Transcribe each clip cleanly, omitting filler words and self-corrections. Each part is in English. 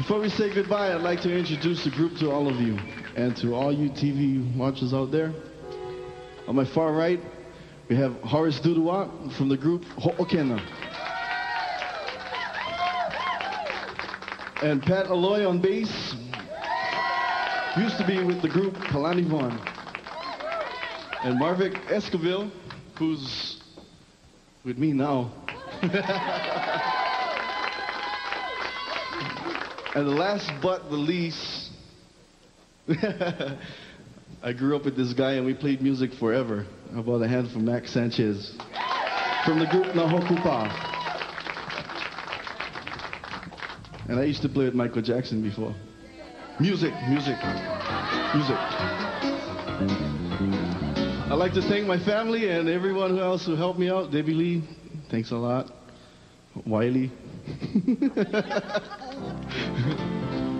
Before we say goodbye, I'd like to introduce the group to all of you and to all you TV watchers out there. On my far right, we have Horace Duduwa from the group Ho'okena. And Pat Aloy on bass. Used to be with the group Kalani Vaughn. And Marvick Esquivel, who's with me now. And the last but the least, I grew up with this guy and we played music forever. How about a hand from Max Sanchez from the group Nahokupa. And I used to play with Michael Jackson before. Music. I'd like to thank my family and everyone else who helped me out. Debbie Lee, thanks a lot. Wiley.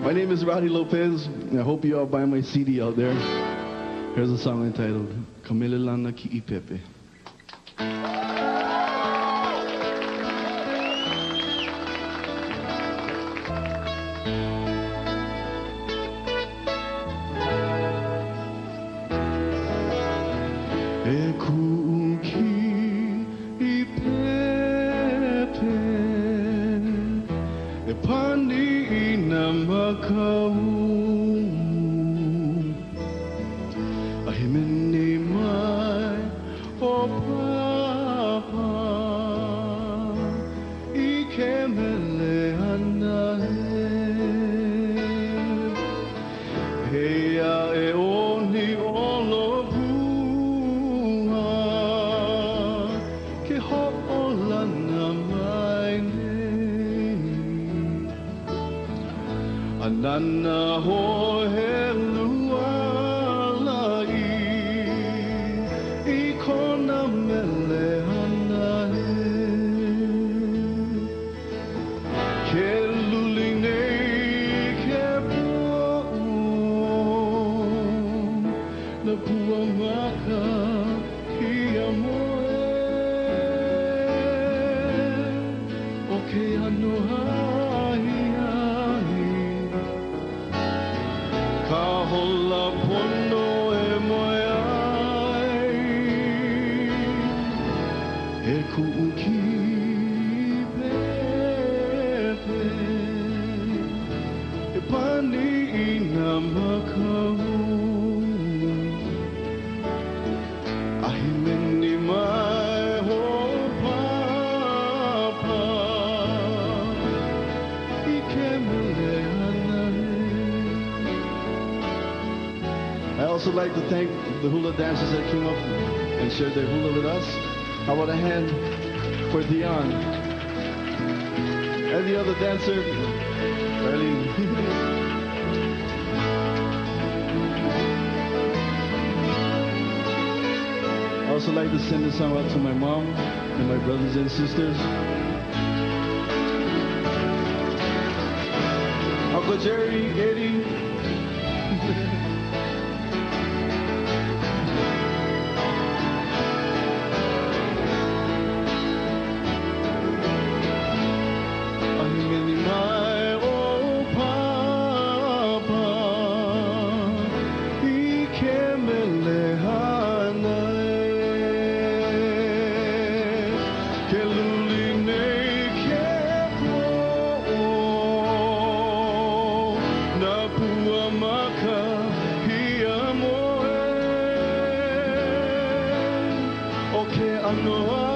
My name is Roddy Lopez, and I hope you all buy my CD out there. Here's a song entitled Kamelelana Ki Ipepe. I also like to thank the hula dancers that came up and shared their hula with us. How about a hand for Dion? And the other dancer, Arlene. I also like to send this song out to my mom and my brothers and sisters. Uncle Jerry, Eddie. Okay, I know